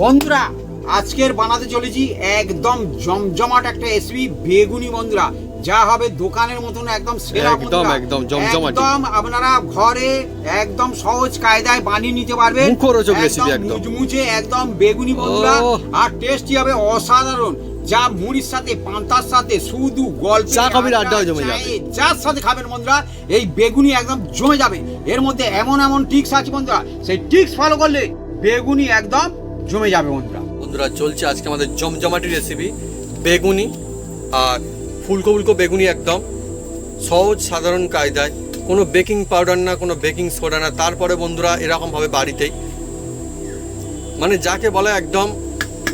বন্ধুরা আজকের বানাতে চলেছি একদম জমজমাট একটা রেসিপি বেগুনি বন্ধুরা, যা হবে দোকানের মতন একদম সেরা বন্ধুরা। একদম জমজমাট, একদম আপনারা ঘরে একদম সহজ কায়দায় বানিয়ে নিতে পারবেন। মুখরোচক রেসিপি, একদম মুচমুচে একদম বেগুনি বন্ধুরা, আর টেস্টি হবে অসাধারণ। যা মুড়ির সাথে পান্তার সাথে শুধু গল্প চা কফির আড্ডায় জমে যাবে। যার সাথে খাবেন বন্ধুরা এই বেগুনি একদম জমে যাবে। এর মধ্যে এমন এমন টিক্স আছে বন্ধুরা, সেই টিক্স ফলো করলে বেগুনি একদম জমে যাবে বন্ধুরা। বন্ধুরা চলছে আজকে আমাদের জমজমাটি রেসিপি বেগুনি, আর ফুলকো ফুলকো বেগুনি, একদম সহজ সাধারণ কায়দায়, কোনো বেকিং পাউডার না, কোনো বেকিং সোডা না। তারপরে বন্ধুরা এরকমভাবে বাড়িতেই, মানে যাকে বলে একদম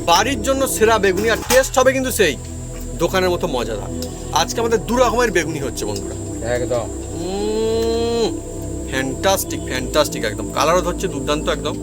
বাড়ির জন্য সেরা বেগুনি, আর টেস্ট হবে কিন্তু সেই দোকানের মতো মজাদার। আজকে আমাদের দু রকমের বেগুনি হচ্ছে বন্ধুরা, একদম ফ্যান্টাস্টিক ফ্যান্টাস্টিক, একদম কালারও হচ্ছে দুর্দান্ত একদম।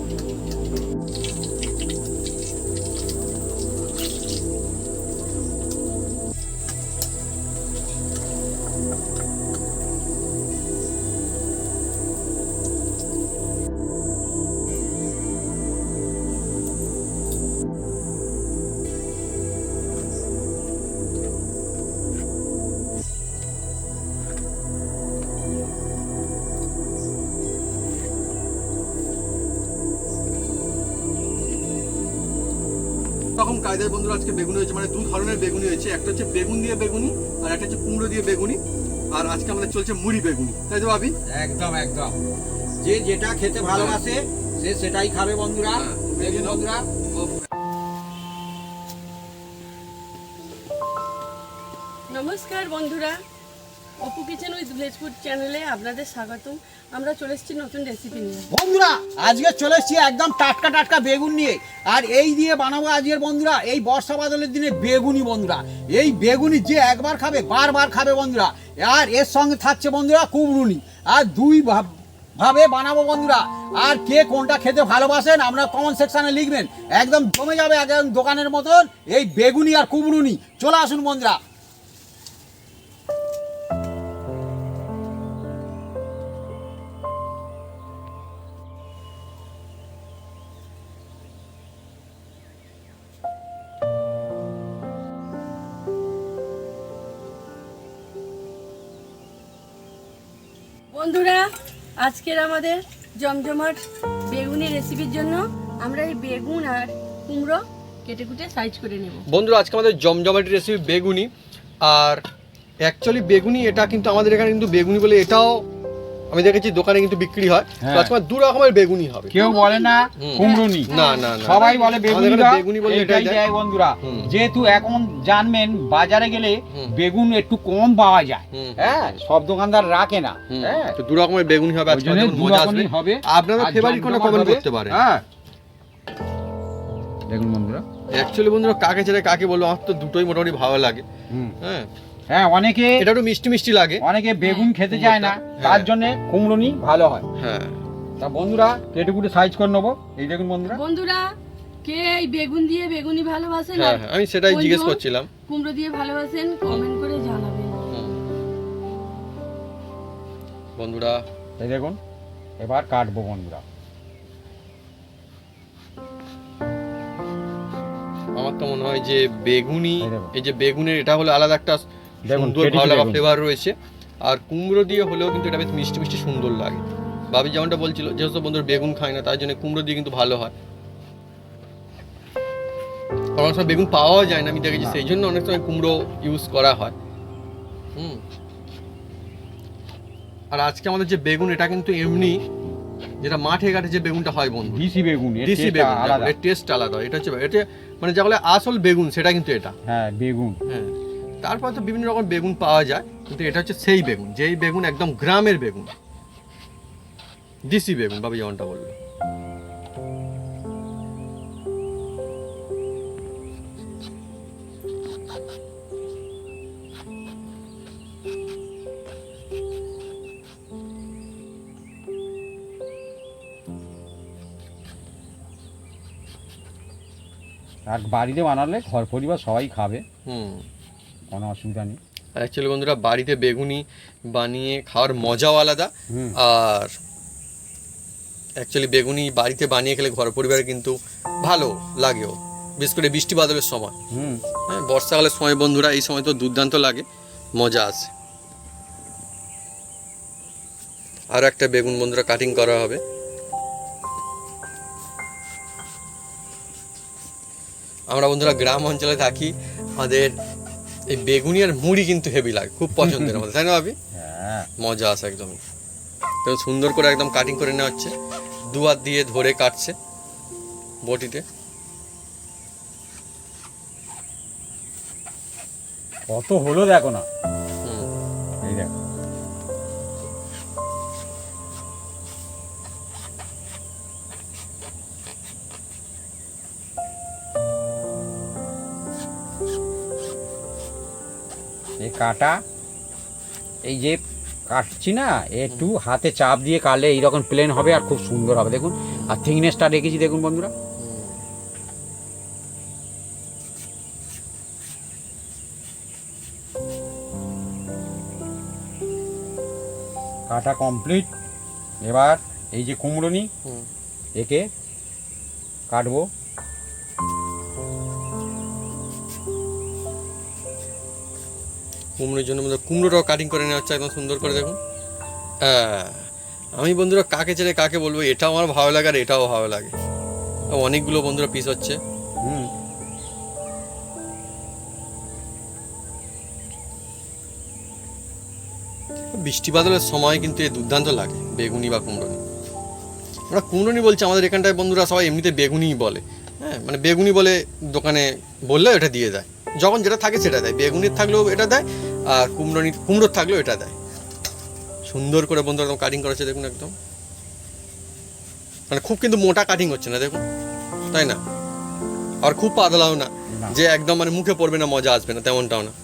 রকম কায়দায় বন্ধুরা আজকে বেগুনি হয়েছে, মানে দু ধরনের বেগুনি হয়েছে। একটা হচ্ছে বেগুন দিয়ে বেগুনি, আর একটা হচ্ছে কুমড়ো দিয়ে বেগুনি। আর আজকে আমাদের চলছে মুড়ি বেগুনি, তাই তো ভাবি? একদম একদম যে যেটা খেতে ভালোবাসে সে সেটাই খাবে বন্ধুরা। দেখুন বন্ধুরা, নমস্কার বন্ধুরা, Apu kitchen with village food চ্যানেলে আপনাদের স্বাগতম। আমরা চলে এসেছি নতুন রেসিপি নিয়ে। বন্ধুরা আজকে চলে এসেছি একদম টাটকা টাটকা বেগুন নিয়ে, আর এই দিয়ে বানাবো আজকের বন্ধুরা এই বর্ষা বাদলের দিনে বেগুনি বন্ধুরা। এই বেগুনি যে একবার খাবে বারবার খাবে বন্ধুরা। আর এর সঙ্গে থাকছে বন্ধুরা কুমড়ুনি, আর দুই ভাবে বানাবো বন্ধুরা। আর কে কোনটা খেতে ভালোবাসেন আপনারা কমেন্ট সেকশনে লিখবেন, একদম জমে যাবে একদম দোকানের মতন এই বেগুনি আর কুমড়ুনি। চলে আসুন বন্ধুরা। বন্ধুরা আজকের আমাদের জমজমাট বেগুনি রেসিপির জন্য আমরা এই বেগুন আর কুমড়ো কেটে কুটে সাইজ করে নেব। বন্ধুরা আজকে আমাদের জমজমাটি রেসিপি বেগুনি, আর অ্যাকচুয়ালি বেগুনি এটা কিন্তু আমাদের এখানে কিন্তু বেগুনি বলে এটাও আমি দেখেছি দোকানে কিন্তু বিক্রি হয়। তো আজকে দু রকমের বেগুনি হবে, কেউ বলে না কুমড়ুনি, না না না, সবাই বলে বেগুনি বলে এটাই দেয় বন্ধুরা। যেহেতু এখন জানবেন বাজারে গেলে বেগুন একটু কম পাওয়া যায়, হ্যাঁ সব দোকানদার রাখে না। হ্যাঁ তো দু রকমের বেগুনি হবে আজকে, মজা আসবে। আপনাদের ফেভারিট কোনটা কমেন্ট করতে পারেন। হ্যাঁ দেখুন বন্ধুরা, অ্যাকচুয়ালি বন্ধুরা কাকে ছেড়ে কাকে বলবো, আমার তো দুটোই মোটামুটি ভালো লাগে। হ্যাঁ হ্যাঁ অনেকে এটা একটু মিষ্টি মিষ্টি লাগে, অনেকে বেগুন খেতে চায় না, তার জন্য কুমড়ুনি ভালো হয়। হ্যাঁ তা বন্ধুরা কেটে কুটে সাইজ করে নেবো। এই দেখুন বন্ধুরা, বন্ধুরা কে এই বেগুন দিয়ে বেগুনি ভালোবাসেন হ্যাঁ আর হ্যাঁ, আমি সেটাই জিজ্ঞেস করছিলাম। কুমড়ো দিয়ে ভালোবাসেন কমেন্ট করে জানাবেন বন্ধুরা। এই দেখুন এবার কাটবো বন্ধুরা। আমার তো মনে হয় যে বেগুনি, এই যে বেগুনের এটা হলো আলাদা একটা সুন্দর ভালো লাগা ফ্লেভার রয়েছে, আর কুমড়ো দিয়ে হলেও কিন্তু এটা বেশ মিষ্টি মিষ্টি সুন্দর লাগে। ভাবি যেমনটা বলছিল, যেহেতু বন্ধুরা বেগুন খায় না তার জন্য কুমড়ো দিয়ে কিন্তু ভালো হয়। অনেক সময় বেগুন পাওয়াও যায় না, আমি দেখেছি, সেই জন্য অনেক সময় কুমড়ো ইউজ করা হয়। আর আজকে আমাদের যে বেগুন এটা কিন্তু এমনি যেটা মাঠে ঘাটে যে বেগুনটা হয় বন্ধু, দেশি বেগুন, দেশি বেগুন, এর টেস্ট আলাদা। এটা হচ্ছে এটা মানে যা বলে আসল বেগুন, সেটা কিন্তু এটা। হ্যাঁ বেগুন, হ্যাঁ তারপর তো বিভিন্ন রকম বেগুন পাওয়া যায়, কিন্তু এটা হচ্ছে সেই বেগুন, যেই বেগুন একদম গ্রামের বেগুন, দেশি বেগুন বাবু যেমনটা বললো। আর বাড়িতে বানালে ঘর পরিবার সবাই খাবে, কোনো অসুবিধা নেই। অ্যাকচুয়ালি বন্ধুরা বাড়িতে বেগুনি বানিয়ে খাওয়ার মজাও আলাদা, আর অ্যাকচুয়ালি বেগুনি বাড়িতে বানিয়ে খেলে ঘর পরিবারে কিন্তু ভালো লাগেও, বিশেষ করে বৃষ্টি বাদলের সময়। হ্যাঁ, বর্ষাকালের সময় বন্ধুরা এই সময় তো দুর্দান্ত লাগে, মজা আসে। আর একটা বেগুন বন্ধুরা কাটিং করা হবে। আমরা বন্ধুরা গ্রাম অঞ্চলে থাকি, আমাদের এই বেগুনি আর মুড়ি কিন্তু হেভি লাগে, খুব পছন্দের আমাদের, তাই না ভাবি? মজা আসে একদমই। তো সুন্দর করে একদম কাটিং করে নেওয়া হচ্ছে, দুয়ার দিয়ে ধরে কাটছে বটিতে। কত হলো দেখো না, এই দেখো। এই কাটা, এই যে কাটছি না, একটু হাতে চাপ দিয়ে কাটলে এইরকম প্লেন হবে আর খুব সুন্দর হবে দেখুন। আর থিকনেসটা রেখেছি দেখুন বন্ধুরা। কাটা কমপ্লিট। এবার এই যে কুমড়োনি, একে কাটবো। কুমড়োর জন্য বন্ধুরা কুমড়োটাও কাটিং করে নেওয়া হচ্ছে একদম সুন্দর করে দেখুন। হ্যাঁ, আমি বন্ধুরা কাকে ছেড়ে কাকে বলবো, এটাও আমার ভালো লাগে আর এটাও ভালো লাগে। অনেকগুলো বন্ধুরা পিস হচ্ছে। বৃষ্টি বাদলের সময় কিন্তু এ দুর্দান্ত লাগে বেগুনি বা কুমড়োনি। আমরা কুমড়োনি বলছি, আমাদের এখানটায় বন্ধুরা সবাই এমনিতে বেগুনিই বলে। হ্যাঁ, মানে বেগুনি বলে দোকানে বললে এটা দিয়ে দেয়, যখন যেটা থাকে সেটা দেয়। বেগুনির থাকলেও এটা দেয়, আর কুমড়োর থাকলেও এটা দেয়। সুন্দর করে বন্ধুরা একদম কাটিং করেছে দেখুন একদম, মানে খুব কিন্তু মোটা কাটিং হচ্ছে না দেখুন, তাই না? আর খুব পাতলাও না যে একদম মানে মুখে পড়বে না, মজা আসবে না, তেমনটাও না।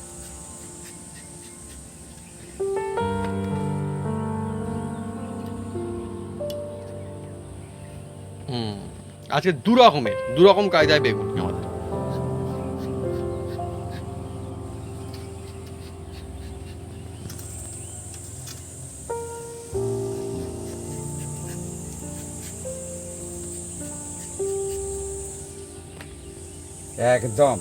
আজকে দু রকম কায়দায় বেগুন আমাদের। একদম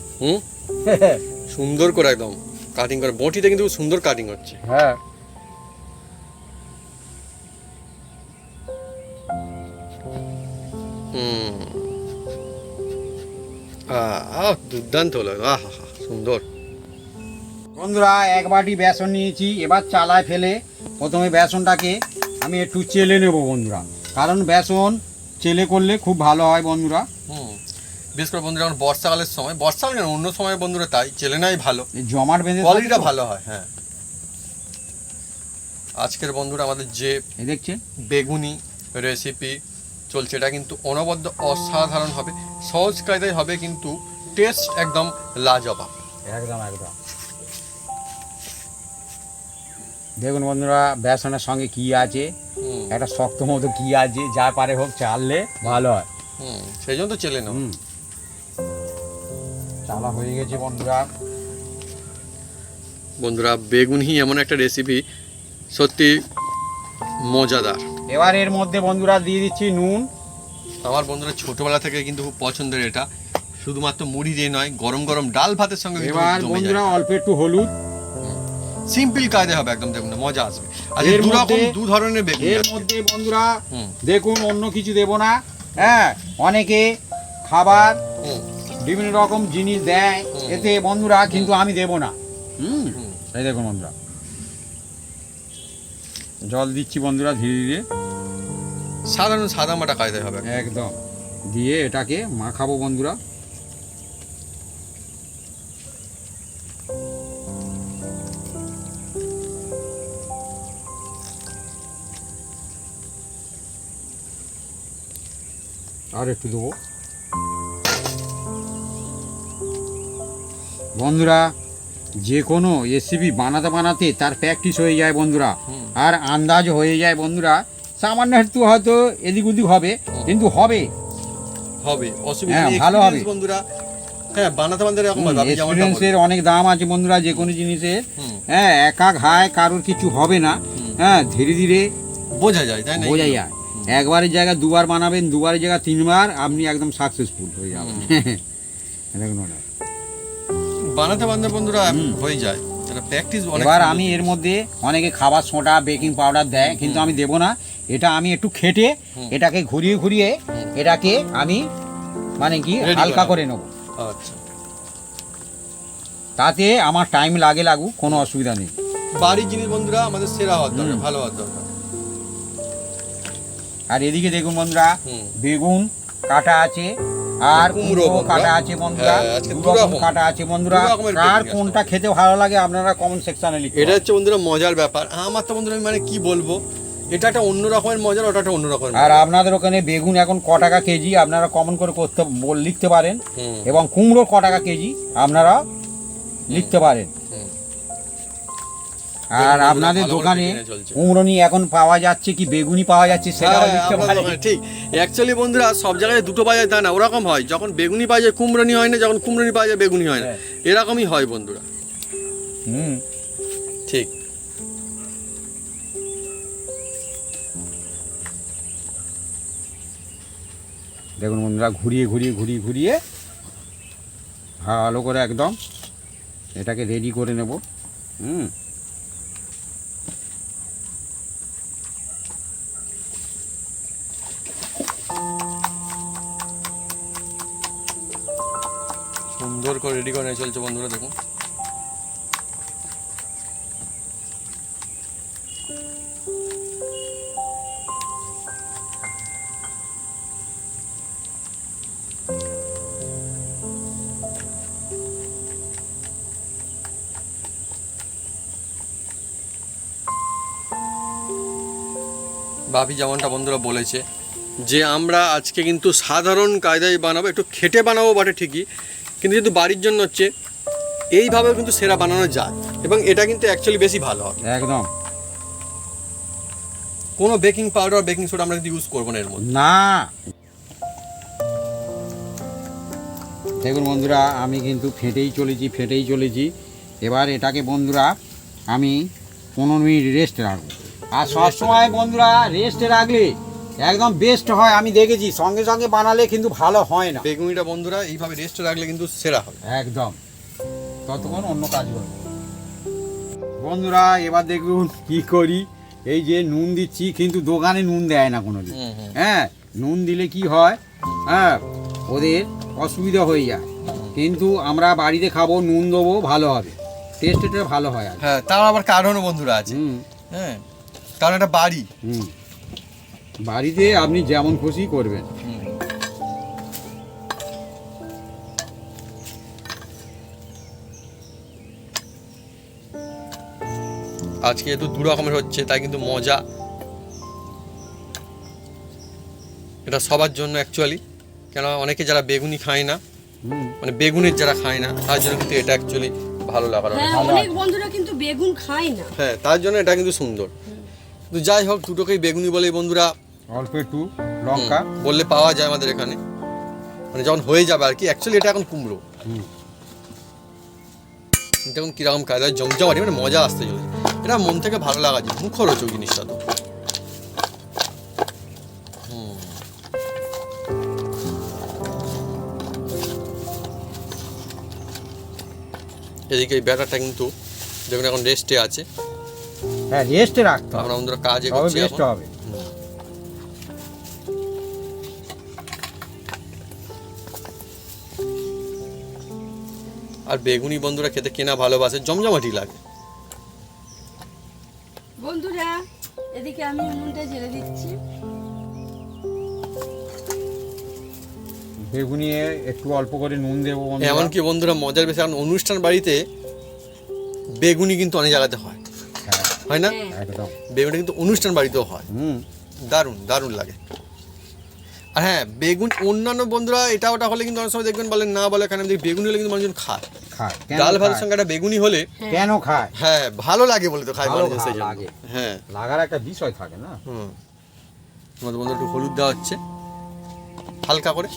সুন্দর করে একদম কাটিং করে, বটিতে কিন্তু সুন্দর কাটিং হচ্ছে। হ্যাঁ, দুর্দান্ত হলো, সুন্দর। বন্ধুরা এক বাটি বেসন নিয়েছি, এবার চালায় ফেলে প্রথমে বেসনটাকে আমি একটু চেলে নেব বন্ধুরা, কারণ বেসন চেলে করলে খুব ভালো হয় বন্ধুরা। বিশেষ করে বন্ধুরা এখন বর্ষাকালের সময়, বর্ষাকাল কেন অন্য সময় বন্ধুরা তাই চেলে নাই ভালো, এই জমাট বেঁধে কোয়ালিটিটা ভালো হয়। হ্যাঁ, আজকের বন্ধুরা আমাদের যে দেখছেন বেগুনি রেসিপি চলছে, এটা কিন্তু অনবদ্য অসাধারণ হবে, সহজ কায়দায় হবে, কিন্তু টেস্ট একদম লাজবাব। একদম একদম। দেখুন বন্ধুরা বেসনের সঙ্গে কি আছে, একটা শক্ত মতো কি আছে, যা পারে হোক চাললে ভালো হয়। সেই জন্য তো চেলে নাও। চালা হয়ে গেছে বন্ধুরা। বন্ধুরা বেগুনি এমন একটা রেসিপি, সত্যি মজাদার। এবার এর মধ্যে বন্ধুরা দিয়ে দিচ্ছি নুন। আমার বন্ধুরা ছোটবেলা থেকে কিন্তু খুব পছন্দের এটা, শুধুমাত্র মুড়ি দিয়ে নয়, গরম গরম ডাল ভাতের সঙ্গে। এবার বন্ধুরা অল্প একটু হলুদ। সিম্পল কায়দা হবে একদম, দেখুন মজা আসবে। আর দু ধরনের বেগুন এর মধ্যে বন্ধুরা দেখুন অন্য কিছু দেব না। হ্যাঁ, অনেকে খাবার বিভিন্ন রকম জিনিস দেয় এতে বন্ধুরা, কিন্তু আমি দেব না। এই দেখুন বন্ধুরা, জল দিচ্ছি বন্ধুরা ধীরে ধীরে, সাধারণ সাদা মাটা কায়দায় হবে একদম। দিয়ে এটাকে মাখাবো বন্ধুরা। আর একটু দেবো বন্ধুরা। যে কোনো রেসিপি বানাতে তার প্র্যাকটিস হয়ে যায় বন্ধুরা, আর আন্দাজ হয়ে যায় বন্ধুরা। সামান্য একটু হয়তো এদিক ওদিক হবে, কিন্তু হবে অসুবিধা নেই, ভালো হবে বন্ধুরা। হ্যাঁ, বানাতে এরকম এক্সপেরিয়েন্সের অনেক দাম আছে বন্ধুরা যে কোনো জিনিসের। হ্যাঁ, একা ঘায় কারোর কিছু হবে না। হ্যাঁ, ধীরে ধীরে বোঝা যায়, তাই না? বোঝা যায়। একবারের জায়গায় দুবার বানাবেন, দুবারের জায়গায় তিনবার, আপনি একদম সাকসেসফুল হয়ে যাবেন। দেখুন ওটা। বানাতে বানাতে বন্ধুরা হয়ে যায়, এটা প্র্যাকটিস অনেক। এবার আমি এর মধ্যে অনেকে খাবার সোডা, বেকিং পাউডার দেয়, কিন্তু আমি দেবো না। এটা আমি একটু খেটে এটাকে ঘুরিয়ে ঘুরিয়ে এটাকে আমি মানে কি Ready হালকা বানাবো। করে নেবো। আচ্ছা, তাতে আমার টাইম লাগুক, কোনো অসুবিধা নেই। বাড়ির জিনিস বন্ধুরা আমাদের সেরা হওয়ার দরকার, ভালো হওয়ার দরকার। আর এদিকে দেখুন বন্ধুরা, হুম। বেগুন কাটা আছে আর কুমড়ো কুমড়ো বন্ধুরা। কাটা আছে বন্ধুরা, হ্যাঁ, আজকে দু দু রকম রকম। কাটা আছে বন্ধুরা। দু রকমের কার বেগুন কোনটা খেতে ভালো লাগে আপনারা কমেন্ট সেকশনে লিখুন। এটা হচ্ছে বন্ধুরা মজার ব্যাপার। আমার তো বন্ধুরা আমি মানে কি বলবো, এটা একটা অন্য রকমের মজার, ওটা একটা অন্য রকমের আর মজা। আপনাদের ওখানে বেগুন এখন ক টাকা কেজি আপনারা কমেন্ট করে লিখতে পারেন, হুম। এবং কুমড়ো ক টাকা কেজি আপনারা লিখতে পারেন। হুম। আর বেগুন আপনাদের ভালো করে দোকানে কিনে চলছে। কুমড়োনি এখন পাওয়া যাচ্ছে কি বেগুনি পাওয়া যাচ্ছে সেটাও হ্যাঁ, লিখতে আপনার পারেন। দোকানে ঠিক। অ্যাকচুয়ালি বন্ধুরা সব জায়গায় দুটো পাওয়া যায় তা না, ওরকম হয়। যখন বেগুনি পাওয়া যায় কুমড়োনি হয় না, যখন কুমড়োনি পাওয়া যায় বেগুনি হয় না, হ্যাঁ। এরকমই হয় বন্ধুরা। হুম। ঠিক। দেখুন বন্ধুরা, ঘুরিয়ে ঘুরিয়ে ঘুরিয়ে ঘুরিয়ে ভালো করে একদম এটাকে রেডি করে নেব। হুম। সুন্দর করে রেডি করে নিয়ে চলছে বন্ধুরা, দেখুন। ভাবি যেমনটা বন্ধুরা বলেছে যে আমরা আজকে কিন্তু সাধারণ কায়দায় বানাবো, একটু খেটে বানাবো বটে ঠিকই, কিন্তু যেহেতু বাড়ির জন্য হচ্ছে এইভাবেও কিন্তু সেরা বানানো যায়, এবং এটা কিন্তু অ্যাকচুয়ালি বেশি ভালো হবে। একদম কোনো বেকিং পাউডার বেকিং সোডা আমরা কিন্তু ইউজ করবো না এর মধ্যে। না। দেখুন বন্ধুরা, আমি কিন্তু ফেটেই চলেছি। এবার এটাকে বন্ধুরা আমি 15 মিনিট রেস্টে রাখবো। আর সবসময় বন্ধুরা রেস্টে রাখলে একদম বেস্ট হয়, আমি দেখেছি। সঙ্গে সঙ্গে বানালে কিন্তু ভালো হয় না। বেগুনিটা বন্ধুরা এইভাবে রেস্টে রাখলে কিন্তু সেরা হবে। একদম, ততক্ষণ অন্য কাজ করবো। বন্ধুরা এবার দেখুন কি করি। এই যে নুন দিচ্ছি, কিন্তু দোকানে নুন দেয় না কোনোদিন। হ্যাঁ, নুন দিলে কি হয়, হ্যাঁ ওদের অসুবিধা হয়ে যায়। কিন্তু আমরা বাড়িতে খাবো, নুন দেবো, ভালো হবে, টেস্টটা ভালো হয়। আর হ্যাঁ, তার আবার কারণও বন্ধুরা আছে। হুম। হ্যাঁ, কারণ এটা বাড়ি। হুম। বাড়িতে আপনি যেমন খুশি করবেন। আজকে যেহেতু দু রকমের হচ্ছে তাই কিন্তু মজা এটা সবার জন্য অ্যাকচুয়ালি। কেন অনেকে যারা বেগুনি খায় না, হুম। মানে বেগুনের যারা খায় না, তার জন্য কিন্তু এটা অ্যাকচুয়ালি ভালো লাগার অনেক। হ্যাঁ, অনেক বন্ধুরা কিন্তু বেগুন খায় না। হ্যাঁ, তার জন্য এটা কিন্তু সুন্দর। কিন্তু যাই হোক, দুটোকেই বেগুনি বলে বন্ধুরা। অল্প একটু লঙ্কা বললে পাওয়া যায় আমাদের এখানে, মানে যখন হয়ে যাবে আর কি। অ্যাকচুয়ালি এটা এখন কুমড়ো। হুম। দেখুন কিরকম কায়দায় জমজমাটি, মানে মজা আসতে চলেছে। এটা মন থেকে ভালো লাগা যায়, মুখরোচক জিনিসটা তো। এদিকে এই ব্যাটারটা কিন্তু দেখুন এখন রেস্টে আছে। হ্যাঁ, রেস্টে রাখতে হবে, আমরা বন্ধুরা কাজ তবে এগোচ্ছি বেস্ট এখন। হবে। আর বেগুনি বন্ধুরা খেতে কেনা ভালোবাসে, জমজমাটি লাগে। বন্ধুরা এদিকে আমি উনুনটা জ্বেলে দিচ্ছি। বেগুনি একটু অল্প করে নুন দেবো বন্ধুরা। এমনকি বন্ধুরা মজার বেশি, এখন অনুষ্ঠান বাড়িতে বেগুনি কিন্তু অনেক জায়গাতে হয়, হ্যাঁ, হয় না? হ্যাঁ। একদম। বেগুনি কিন্তু অনুষ্ঠান বাড়িতেও হয়। হুম। দারুণ দারুণ লাগে। আর হ্যাঁ, বেগুন অন্যান্য বন্ধুরা এটা ওটা হলে কিন্তু অনেক সময় দেখবেন বলেন না, বলে কেন বেগুনি হলে কিন্তু মানুষজন খায়। খায় কেন ডাল ভাতের খায়? সঙ্গে একটা বেগুনি হলে কেন খায়? হ্যাঁ ভালো লাগে বলে তো খায় ভালো মানুষজন সেই জন্য। লাগে। হ্যাঁ। লাগার একটা বিষয় থাকে না। তোমাদের বন্ধু একটু হলুদ দেওয়া হচ্ছে হালকা করে।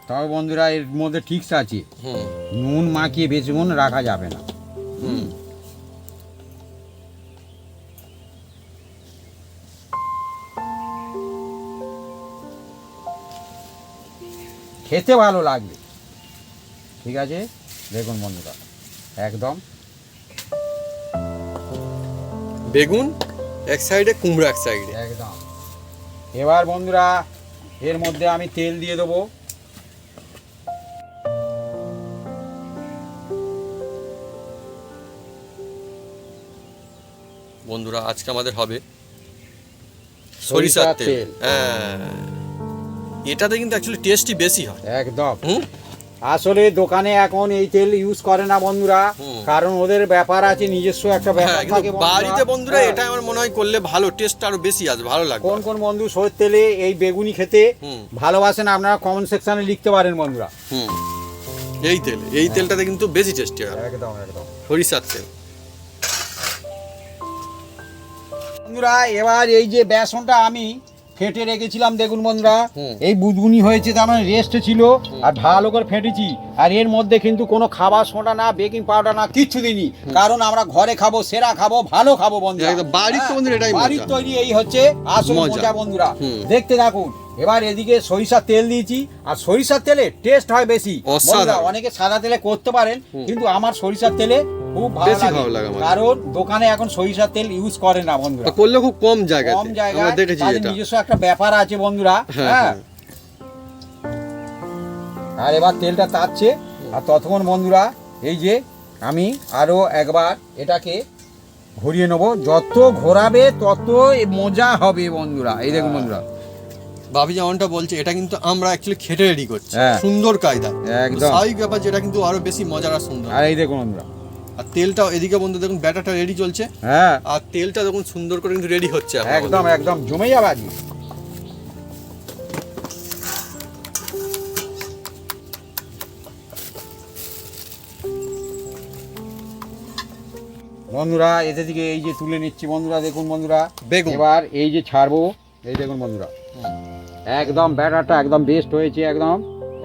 তবে বন্ধুরা এর মধ্যে টিক্স আছে, হুম নুন মাখিয়ে বেশিক্ষণ রাখা যাবে না। হুম খেতে ভালো লাগবে। ঠিক আছে, দেখুন বন্ধুরা একদম বেগুন এক সাইডে, কুমড়ো এক সাইডে। একদম। এবার বন্ধুরা এর মধ্যে আমি তেল দিয়ে দেবো। বন্ধুরা আজকে আমাদের হবে সরিষার তেল। হ্যাঁ, এটাতে কিন্তু অ্যাকচুয়ালি টেস্টই বেশি হয়। একদম। হুম আসলে দোকানে এখন এই তেল ইউজ করে না বন্ধুরা, হুম। কারণ ওদের ব্যাপার আছে, নিজস্ব একটা হ্যাঁ, ব্যাপার কিন্তু থাকে বন্ধুরা। বাড়িতে বন্ধুরা হ্যাঁ। এটা আমার মনে হয় করলে ভালো, টেস্ট আরো বেশি আসবে, ভালো লাগবে। কোন কোন বন্ধু সরষের তেলে এই বেগুনি খেতে হুম ভালোবাসেন আপনারা কমেন্ট সেকশনে লিখতে পারেন বন্ধুরা। হুম এই তেলটাতে কিন্তু বেশি টেস্টি হয়, একদম একদম সরিষার তেল। বন্ধুরা এবার এই যে বেসনটা আমি ফেটে রেখেছিলাম, দেখুন বন্ধুরা হুম। এই বুদবুনি হয়েছে, তার মানে রেস্ট ছিল, আর ভালো করে ফেটেছি। আর এর মধ্যে কিন্তু কোনো খাবার সোডা না, বেকিং পাউডার না, কিচ্ছু দিইনি, কারণ আমরা ঘরে খাবো, সেরা খাবো, ভালো খাবো বন্ধুরা। একদম বাড়ির তো বন্ধুরা এটাই বাড়ির মজা। তৈরি এই হচ্ছে আসল মজা। মজা বন্ধুরা। হুম। দেখতে থাকুন। এবার এদিকে সরিষার তেল দিয়েছি, আর সরিষার তেলে টেস্ট হয় বেশি অসাধারণ। বন্ধুরা। অনেকে সাদা তেলে করতে পারেন, হুম। কিন্তু আমার সরিষার তেলে খুব ভালো বেশি ভালো লাগে লাগে, আমার। কারণ দোকানে এখন সরিষার তেল ইউজ করে না বন্ধুরা, আর করলে খুব কম জায়গায়, কম জায়গায়, আমরা দেখেছি তাদের এটা। নিজস্ব একটা ব্যাপার আছে বন্ধুরা। হ্যাঁ, হ্যাঁ। হ্যাঁ। আর এবার তেলটা তাচ্ছে, আর ততক্ষণ বন্ধুরা এই যে আমি আরো একবার এটাকে ঘুরিয়ে নেব, যত ঘোরাবে তত মজা হবে বন্ধুরা। এই দেখুন বন্ধুরা বাবি যেমনটা বলছে, এটা কিন্তু আমরা অ্যাকচুয়ালি খেটে রেডি করছি, হ্যাঁ। সুন্দর কায়দা, একদম। স্বাভাবিক ব্যাপার, যেটা কিন্তু আরো বেশি মজার আর সুন্দর। আর এই দেখুন বন্ধুরা, আর তেলটাও এদিকে বন্ধু দেখুন, ব্যাটারটা রেডি চলছে, হ্যাঁ আর তেলটা দেখুন সুন্দর করে কিন্তু রেডি হচ্ছে এখন একদম আমাদের। একদম জমে যাবে আজকে। বন্ধুরা এতে দিকে এই যে তুলে নিচ্ছি বন্ধুরা, দেখুন বন্ধুরা বেগুন। এবার এই যে ছাড়বো, এই দেখুন বন্ধুরা একদম ব্যাটারটা একদম বেস্ট হয়েছে একদম।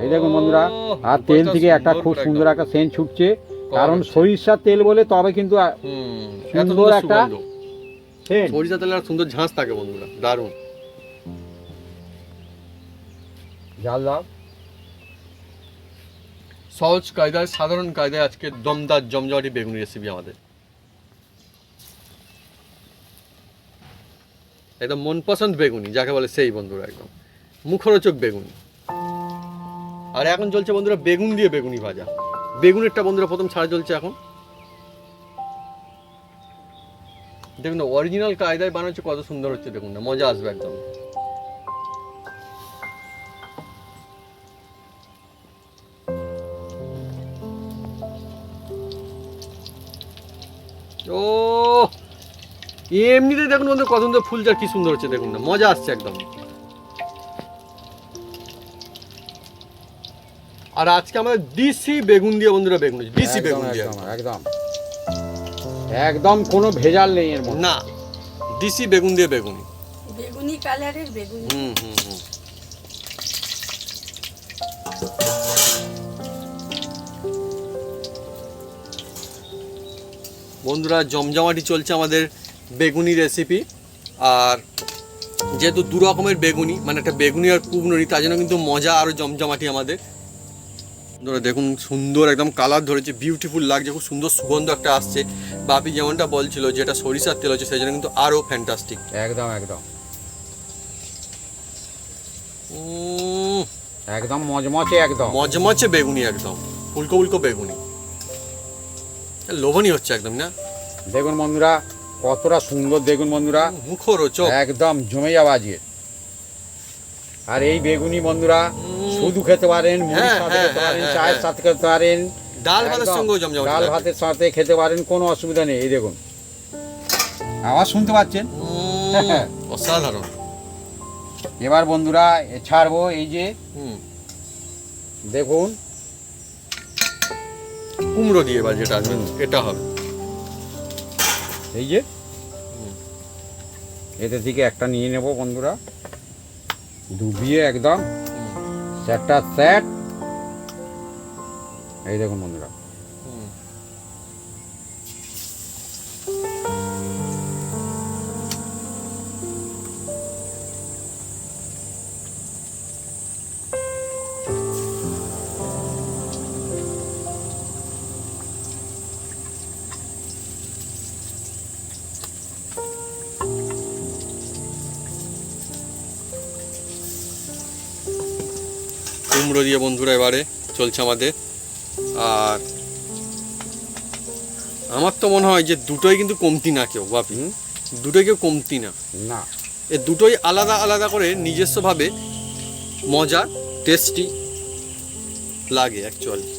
এই দেখুন বন্ধুরা, আর তেল থেকে একটা খুব সুন্দর একটা সেন্ট ছুটছে, কারণ সরিষার তেল বলে তবে কিন্তু হুম, এত সুন্দর সুন্দর একটা সুগন্ধ। সেন্ট। সরিষা তেলের আর সুন্দর ঝাঁস থাকে বন্ধুরা, দারুণ। জাল দাও। সহজ কায়দায়, সাধারণ কায়দায় আজকে দমদার জমজমাটি বেগুনি রেসিপি আমাদের। একদম মনপসন্দ বেগুনি যাকে বলে সেই বন্ধুরা, একদম মুখরোচক বেগুনি। আর এখন চলছে বন্ধুরা বেগুন দিয়ে বেগুনি ভাজা। বেগুনেরটা বন্ধুরা প্রথম ছাড়া চলছে এখন। দেখুন না, অরিজিনাল কায়দায় বানাচ্ছে, কত সুন্দর হচ্ছে দেখুন না, মজা আসবে একদম। ও এমনিতে দেখুন বন্ধু কত সুন্দর ফুলটা, কি সুন্দর হচ্ছে দেখুন না, মজা আসছে একদম। আর আজকে আমাদের দেশি বেগুন দিয়ে বন্ধুরা বেগুন, দেশি একদম, বেগুন দিয়ে একদম একদম একদম কোনো ভেজাল নেই এর মধ্যে। না, দেশি বেগুন দিয়ে বেগুনি। বেগুনি কালারের বেগুনি। হুম হুম হুম। বন্ধুরা জমজমাটি চলছে আমাদের বেগুনি রেসিপি। আর যেহেতু দু রকমের বেগুনি, মানে একটা বেগুনি আর কুবনুরি, তার জন্য কিন্তু মজা আরও জমজমাটি আমাদের। বন্ধুরা দেখুন সুন্দর একদম কালার ধরেছে, বিউটিফুল লাগছে, খুব সুন্দর সুগন্ধ একটা আসছে। বাপি যেমনটা বলছিল যেটা সরিষার তেল হচ্ছে, সেই জন্য কিন্তু আরও ফ্যান্টাস্টিক। একদম একদম উম, একদম মজমচে একদম। মজমচে বেগুনি, একদম উল্কো উল্কো বেগুনি, লোভনীয় হচ্ছে একদম না। দেখুন বন্ধুরা কতটা সুন্দর, দেখুন বন্ধুরা মুখরোচক একদম জমে যাবে আজকে। আর এই বেগুনি বন্ধুরা শুধু খেতে পারেন, মুড়ির হ্যাঁ, সাথে হ্যাঁ, খেতে পারেন, হ্যাঁ, চায়ের হ্যাঁ। সাথে খেতে পারেন, ডাল ভাতের একদম সঙ্গেও জমজমাটি ডাল লাগবে। ভাতের সাথে খেতে পারেন, কোনো অসুবিধা নেই। এই দেখুন আওয়াজ শুনতে পাচ্ছেন। অসাধারণ। এবার বন্ধুরা ছাড়বো, এই যে হুম, দেখুন কুমড়ো দিয়ে এবার যেটা আসবে এটা হবে। এই যে এদের দিকে একটা নিয়ে নেব বন্ধুরা, ডুবিয়ে একদম একটা সেট এই দেখুন বন্ধুরা, কুমড়ো দিয়ে বন্ধুরা এবারে চলছে আমাদের। আর আমার তো মনে হয় যে দুটোই কিন্তু কমতি না কেউ, বাপি দুটোই কেউ কমতি না। না এ দুটোই আলাদা আলাদা করে নিজস্বভাবে মজা, টেস্টি লাগে অ্যাকচুয়ালি।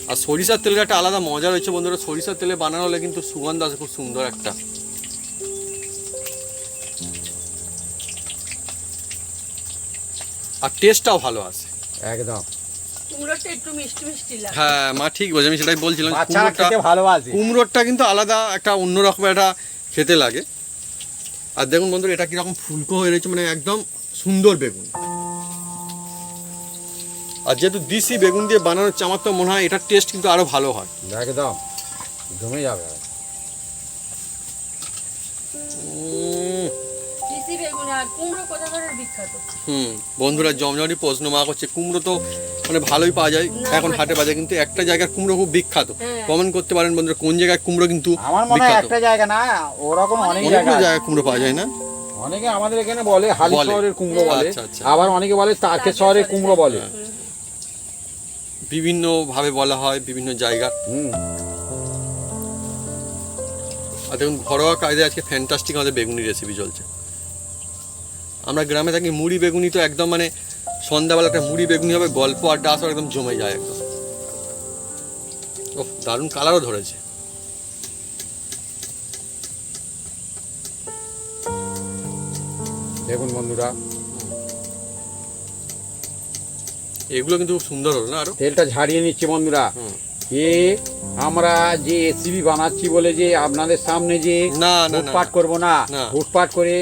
আর সরিষার তেলের একটা আলাদা মজা রয়েছে বন্ধুরা, সরিষার তেলে বানানো হলে কিন্তু সুগন্ধ আছে খুব সুন্দর একটা। আর টেস্টটাও ভালো আছে একদম। কুমড়োটা একটু মিষ্টি মিষ্টি লাগে। হ্যাঁ মা ঠিক বলছে, আমি সেটাই বলছিলাম, বাচ্চারা খেতে ভালোবাসে। কুমড়োটা কিন্তু আলাদা একটা অন্যরকম একটা খেতে লাগে। আর দেখুন বন্ধুরা এটা কিরকম ফুলকো হয়ে রয়েছে, মানে একদম সুন্দর বেগুন। আর যেহেতু দেশি বেগুন দিয়ে বানানো হচ্ছে, আমার তো মনে হয় এটার টেস্ট কিন্তু আরো ভালো হয়। একদম জমে যাবে। দেশি বেগুন আর কুমড়ো কোথা ধরে বিখ্যাত? বন্ধুরা জমজমাটি প্রশ্ন মা করছে, কুমড়ো তো মানে ভালোই পাওয়া যায় এখন হাটে বাজারে, কিন্তু একটা জায়গার কুমড়ো খুব বিখ্যাত। কমেন্ট করতে পারেন বন্ধুরা কোন জায়গায় কুমড়ো কিন্তু আমার মনে হয় একটা জায়গা না, ওরকম অনেক জায়গায় কুমড়ো পাওয়া যায় না। অনেকে আমাদের এখানে বলে হালি শহরের কুমড়ো বলে, আচ্ছা, আচ্ছা। আবার অনেকে বলে তারকেশ্বরের শহরের কুমড়ো বলে। বিভিন্ন ভাবে বলা হয় বিভিন্ন জায়গা। আর দেখুন ঘরোয়া কায়দায় আজকে ফ্যান্টাস্টিক আমাদের বেগুনি রেসিপি চলছে। আমরা গ্রামে থাকি, মুড়ি বেগুনি তো একদম মানে সন্ধ্যাবেলা একটা মুড়ি বেগুনি হবে, গল্প আড্ডা আসলে একদম জমে যায় একদম। ওহ দারুণ কালারও ধরেছে। দেখুন বন্ধুরা এগুলো কিন্তু খুব সুন্দর হলো না আরো। তেলটা ঝাড়িয়ে নিচ্ছি বন্ধুরা। আমরা যে রেসিপি বানাচ্ছি বলে যে আপনাদের সামনে যে না লুটপাট করবো না, লুটপাট করে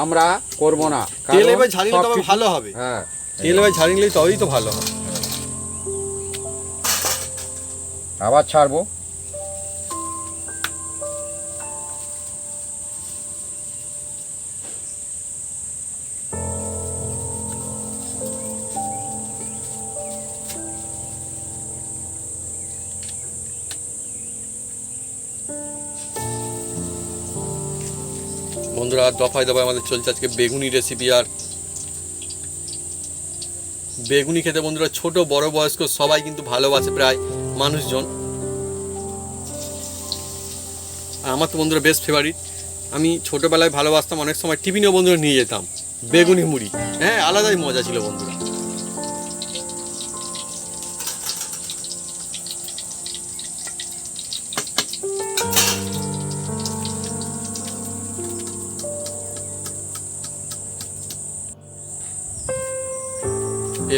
আমরা করবো না। তেল এবার ঝাড়িয়ে তবে ভালো হবে। হ্যাঁ তেল এবার ঝাড়িয়ে নিলে তবেই তো ভালো হবে। আবার ছাড়বো। বন্ধুরা দফায় দফায় আমাদের চলছে আজকে বেগুনি রেসিপি। আর বেগুনি খেতে বন্ধুরা ছোট বড় বয়স্ক সবাই কিন্তু ভালোবাসে প্রায় মানুষজন। আর আমার তো বন্ধুরা বেস্ট ফেভারিট। আমি ছোটবেলায় ভালোবাসতাম, অনেক সময় টিফিনেও বন্ধুরা নিয়ে যেতাম বেগুনি মুড়ি। হ্যাঁ আলাদাই মজা ছিল বন্ধুরা।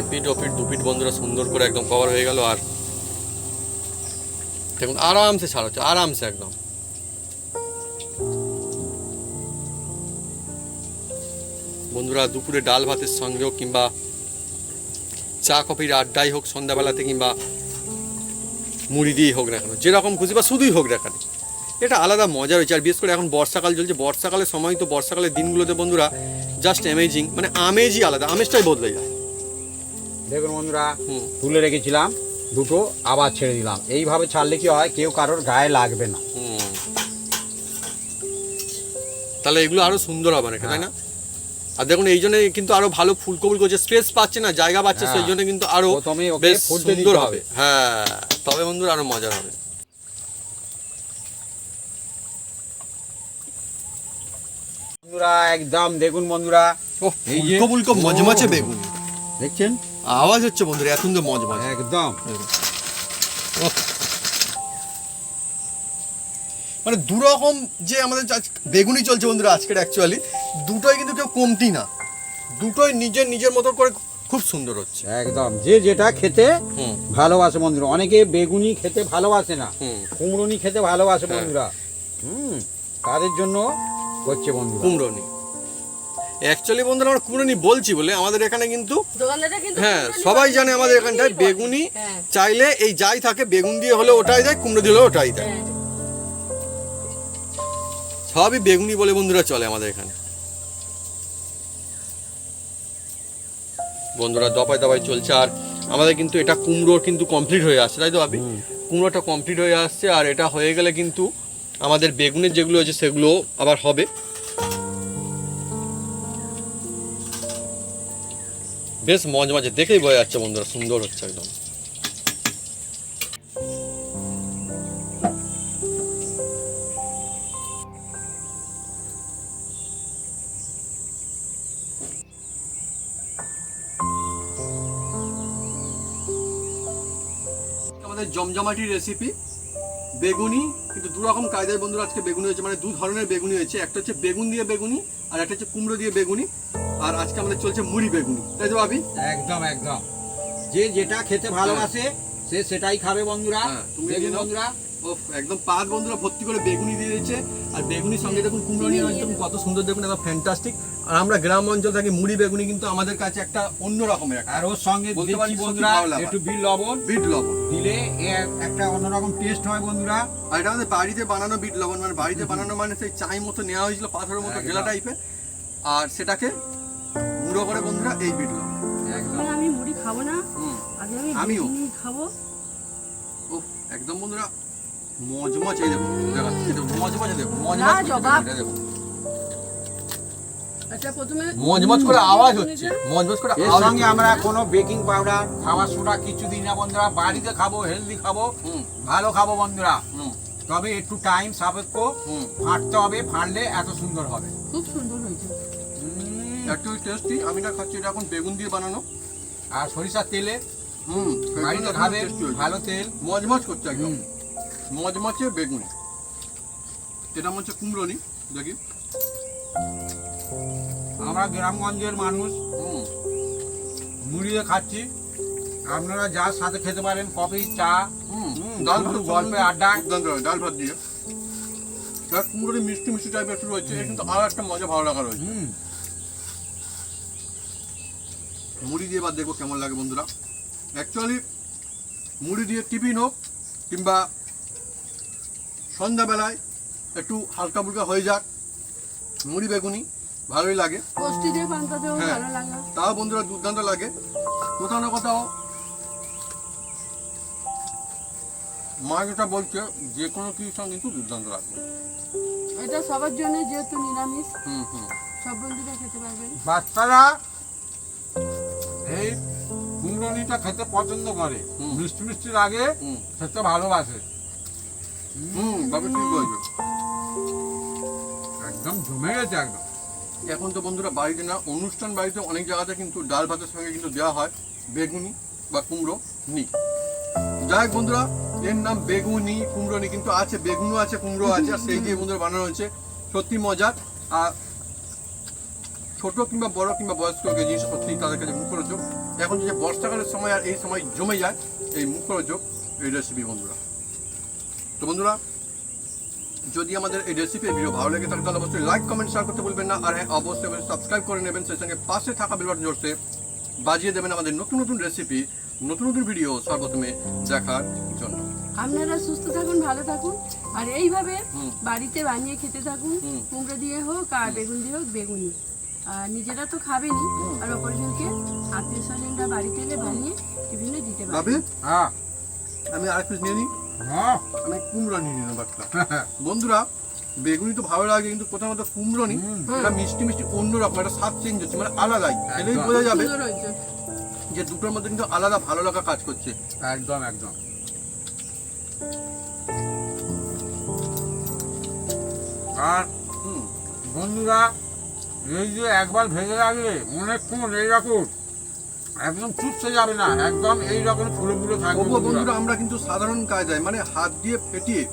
এপিট ওপিট দুপিট বন্ধুরা সুন্দর করে একদম কভার হয়ে গেল। আর দেখুন আরামসে ছাড়াচ্ছে, আরামসে একদম। বন্ধুরা দুপুরে ডাল ভাতের সঙ্গে হোক কিংবা চা কফির আড্ডাই হোক সন্ধ্যাবেলাতে, কিংবা মুড়ি দিয়েই হোক না কেন, যেরকম খুশি বা শুধুই হোক না কেন, এটা আলাদা মজা রয়েছে। আর বিশেষ করে এখন বর্ষাকাল চলছে, বর্ষাকালের সময় তো বর্ষাকালের দিনগুলোতে বন্ধুরা জাস্ট অ্যামেজিং, মানে আমেজই আলাদা, আমেজটাই বদলে যায়। দেখুন বন্ধুরা তুলে রেখেছিলাম দুটো, আবার ছেড়ে দিলাম। এইভাবে ছাড়লে কি হয়, কেউ কারোর গায়ে লাগবে না। তাহলে এগুলো আরো সুন্দর হবে না, তাই না? আর দেখুন এই জন্য কিন্তু আরো ভালো ফুলকপি করছে, স্পেস পাচ্ছে না, জায়গা পাচ্ছে, সেই জন্য কিন্তু আরো বেশ সুন্দর হবে। হ্যাঁ তবে বন্ধুরা আরো মজার হবে। বন্ধুরা একদম দেখুন বন্ধুরা, ফুলকো ফুলকো মজমাছে বেগুন দেখছেন আওয়াজ হচ্ছে বন্ধুরা, এখন তো মজমাছে একদম। মানে দুরকম যে আমাদের বেগুনি চলছে বন্ধুরা আজকের, অ্যাকচুয়ালি দুটোই কিন্তু কেউ কমতি না, দুটোই নিজের নিজের মতো করে খুব সুন্দর হচ্ছে একদম। যে যেটা খেতে ভালোবাসে বন্ধুরা, অনেকে বেগুনি খেতে ভালোবাসে না, কুমড়োনি খেতে ভালোবাসে বন্ধুরা। তাদের জন্য হচ্ছে বন্ধুরা কুমড়োনি। অ্যাকচুয়ালি বন্ধুরা আমরা কুমড়ো নিই বলছি বলে আমাদের এখানে কিন্তু দোকানদারটা কিন্তু হ্যাঁ কুমড়ো সবাই নিয়ে জানে বলে, আমাদের এখানটায় বলে। বেগুনি হ্যাঁ। চাইলে এই যাই থাকে বেগুন দিয়ে হলে ওটাই দেয়, কুমড়ো দিয়ে হলে ওটাই দেয়, হ্যাঁ। সবই বেগুনি বলে বন্ধুরা চলে আমাদের এখানে। বন্ধুরা দপায় দপায় চলছে, আর আমাদের কিন্তু এটা কুমড়োর কিন্তু কমপ্লিট হয়ে আসছে, তাই তো ভাবি? কুমড়োটা কমপ্লিট হয়ে আসছে, আর এটা হয়ে গেলে কিন্তু আমাদের বেগুনের যেগুলো আছে সেগুলো আবার হবে। বেশ মজমাজে দেখেই বোঝা যাচ্ছে বন্ধুরা, সুন্দর হচ্ছে একদম। আমাদের জমজমাটি রেসিপি বেগুনি, কিন্তু দু রকম কায়দায় বন্ধুরা আজকে বেগুনি হয়েছে, মানে দু ধরনের বেগুনি হয়েছে। একটা হচ্ছে বেগুন দিয়ে বেগুনি, আর একটা হচ্ছে কুমড়ো দিয়ে বেগুনি। আর আজকে আমাদের চলছে মুড়ি বেগুনি, তাই তো ভাবি? একদম একদম, যে যেটা খেতে ভালোবাসে সে সেটাই খাবে বন্ধুরা। হ্যাঁ, তুমি দেখুন দিয়ে দাও। বন্ধুরা, ও একদম পাঁচ বন্ধুরা ভর্তি করে বেগুনি দিয়ে দিয়েছে, আর বেগুনির সঙ্গে দেখুন কুমড়ো নিয়ে দেখুন কত সুন্দর, দেখুন একদম ফ্যান্টাস্টিক। আর আমরা গ্রাম অঞ্চল থাকি, মুড়ি বেগুনি কিন্তু আমাদের কাছে একটা অন্য রকমের একটা, আর ওর সঙ্গে বলতে পারি দিচ্ছি সত্যি বন্ধুরা ভালো লাগা। একটু বিট লবণ বিট লবণ। দিলে এর একটা অন্যরকম টেস্ট হয় বন্ধুরা। আর এটা আমাদের বাড়িতে বানানো বিট লবণ, মানে বাড়িতে বানানো মানে সেই চাই মতো নেওয়া হয়েছিল, পাথরের মতো একদম। গেলা টাইপের, আর সেটাকে গুঁড়ো করে বন্ধুরা এই বিট লবণ। একদম এখন আমি মুড়ি খাবো না, হুম, আগে আমি আমিও। বেগুনি খাবো। ও একদম বন্ধুরা মজমজ, এই দেখুন দেখাচ্ছি, এই দেখুন মজমজ, দেখুন না, মজমজ করছে, জবাব। দেখুন, এটা দেখুন আচ্ছা প্রথমে মজমজ করে আওয়াজ হচ্ছে, মজমজ করে এর আওয়াজ সঙ্গে হচ্ছে। আমরা কোনো বেকিং পাউডার, খাবার সোডা কিছু দিই না বন্ধুরা। বাড়িতে খাবো, হেলদি খাবো, হুম ভালো খাবো বন্ধুরা। হুম তবে একটু টাইম সাপেক্ষ, হুম ফাটতে হবে, ফাটলে এত সুন্দর হবে। খুব সুন্দর হয়েছে। একটু টেস্টি। আমি না খাচ্ছি এটা এখন বেগুন দিয়ে বানানো। আর সরিষার তেলে হুম বাড়িতে খাবে, ভালো তেল। মজমজ করছে একদম, হুম। মজমজে বেগুনি। এটা হচ্ছে কুমড়ো নি, দেখি। আমরা গ্রামগঞ্জের মানুষ, হুম মুড়িয়ে খাচ্ছি। আপনারা যার সাথে খেতে পারেন, কফি, চা, হুম ডাল ভাত, গল্পে আড্ডা। দুর্দান্ত হয়, ডাল ভাত দিয়ে। আর কুমড়োটি মিষ্টি মিষ্টি টাইপের একটু রয়েছে, এর কিন্তু আর একটা মজা ভালো লাগা রয়েছে। হুম, মুড়ি দিয়ে এবার দেখবো কেমন লাগে বন্ধুরা। অ্যাকচুয়ালি মুড়ি দিয়ে টিফিন হোক কিংবা সন্ধ্যাবেলায় একটু হালকা ফুলকা হয়ে যাক, মুড়ি বেগুনি ভালোই লাগে। পোস্টি দিয়ে পান্তা দেওয়া হ্যাঁ। ভালো লাগে। তাও বন্ধুরা দুর্দান্ত লাগে। কোথাও না কোথাও মা যেটা বলছে যে কোনো কিছুর সঙ্গে কিন্তু দুর্দান্ত লাগবে। এটা সবার জন্য, যেহেতু নিরামিষ, হুম হুম সব বন্ধুরা খেতে পারবেন। বাচ্চারা এই কুমড়োনিটা খেতে পছন্দ করে, হুম। মিষ্টি মিষ্টি লাগে, হুম খেতে ভালোবাসে। হুম বাবু ঠিক বলছো। একদম জমে গেছে একদম। এখন তো বন্ধুরা বাড়িতে না, অনুষ্ঠান বাড়িতে অনেক জায়গাতে কিন্তু ডাল ভাতের সঙ্গে কিন্তু দেওয়া হয় বেগুনি বা কুমড়ো নি। যাই হোক বন্ধুরা, এর নাম বেগুনি কুমড়ো নি, কিন্তু আছে বেগুনও আছে, কুমড়ো আছে, আর সেই দিয়ে বন্ধুরা বানানো হয়েছে। সত্যি মজার। আর ছোট কিংবা বড় কিংবা বয়স্ক যে জিনিস সত্যি তাদের কাছে মুখরোচক। এখন যে বর্ষাকালের সময় আর এই সময় জমে যায় এই মুখরোচক এই রেসিপি বন্ধুরা। তো বন্ধুরা, যদি আমাদের এই রেসিপি ভিডিও ভালো লেগে থাকে তাহলে অবশ্যই লাইক কমেন্ট শেয়ার করতে ভুলবেন না। আর হ্যাঁ, অবশ্যই সাবস্ক্রাইব করে নেবেন, সেই সঙ্গে পাশে থাকা বেল বাটন জোরসে বাজিয়ে দেবেন আমাদের নতুন নতুন রেসিপি, নতুন নতুন ভিডিও সর্বপ্রথমে দেখার জন্য। আপনারা সুস্থ থাকুন, ভালো থাকুন, আর এইভাবে হুম। বাড়িতে বানিয়ে খেতে থাকুন। হুম। কুমড়ো দিয়ে হোক আর বেগুন দিয়ে হোক, বেগুনি। আর নিজেরা তো খাবেনই, আর অপরজনকে, আত্মীয় স্বজনরা বাড়িতে এলে বানিয়ে টিফিনে দিতে ভাবি পারবেন। হ্যাঁ, আমি আরেক পিস নিয়ে নিই, হ্যাঁ। আমি কুমড়ো নিয়ে নিলাম বাচ্চা। বন্ধুরা বেগুনি তো ভালো লাগে, কিন্তু প্রথমত কুমড়ো নি হুম। এটা মিষ্টি মিষ্টি অন্যরকম, একটা স্বাদ চেঞ্জ হচ্ছে, মানে আলাদাই। খেলেই বোঝা যাবে সুন্দর হয়েছে। যে দুটোর মধ্যে কিন্তু আলাদা ভালো লাগা কাজ করছে। একদম একদম। আর হুম বন্ধুরা, এই যে একবার ভেজে রাখলে অনেকক্ষণ এইরকম একদম চুপসে যাবে না, একদম এইরকম ফুলে ফুলে থাকবে তবুও বন্ধুরা। বন্ধুরা আমরা কিন্তু সাধারণ কায়দায়, মানে হাত দিয়ে ফেটিয়ে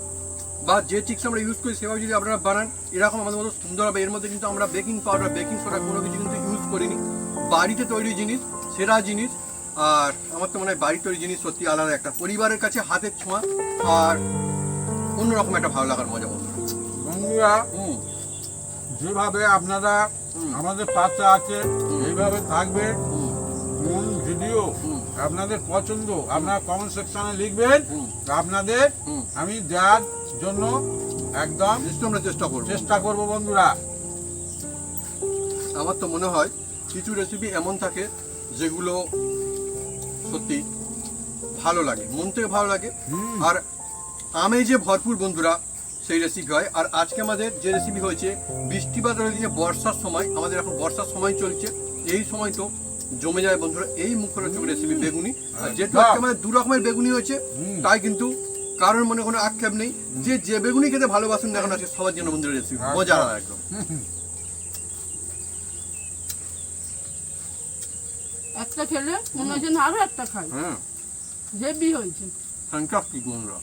বা যে চিক্স আমরা ইউজ করি সেভাবে যদি আপনারা বানান, এরকম আমাদের মতো সুন্দর হবে। এর মধ্যে কিন্তু আমরা বেকিং পাউডার, বেকিং সোডা কোনো কিছু কিন্তু ইউজ করিনি। বাড়িতে তৈরি জিনিস, সেরা জিনিস। আর আমার তো মনে হয় বাড়ির তৈরি জিনিস সত্যি আলাদা একটা, পরিবারের কাছে হাতের ছোঁয়া আর অন্যরকম একটা ভালো লাগার মজা বন্ধুরা। বন্ধুরা, হুম যেভাবে আপনারা আমাদের পাশে আছে, এইভাবে থাকবে। কোন ভিডিও আপনাদের পছন্দ আপনারা কমেন্ট সেকশনে লিখবেন, আপনাদের আমি দেওয়ার জন্য একদম নিশ্চয়ই আমরা চেষ্টা করবো। চেষ্টা করব বন্ধুরা। আমার তো মনে হয় কিছু রেসিপি এমন থাকে যেগুলো সত্যি ভালো লাগে, মন থেকে ভালো লাগে, আর আমেজে ভরপুর বন্ধুরা সেই রেসিপি হয়। আর আজকে আমাদের যে রেসিপি হয়েছে বৃষ্টিপাত হয়েছে বর্ষার সময়, আমাদের এখন বর্ষার সময় চলছে, এই সময় তো জমে যায় বন্ধুরা এই মুখরোচক রেসিপি বেগুনি। আর যেহেতু আজকে আমাদের দু রকমের বেগুনি হয়েছে, তাই কিন্তু কারোর মনে কোনো আক্ষেপ নেই, যে বেগুনি খেতে ভালোবাসেন এখন আজকে সবার জন্য বন্ধুরা রেসিপি মজা একদম। একটা খেলে মনে হচ্ছে না আরো একটা খাই, হ্যাঁ, হেভি হয়েছে। ফ্যান্টাস্টিক বন্ধুরা।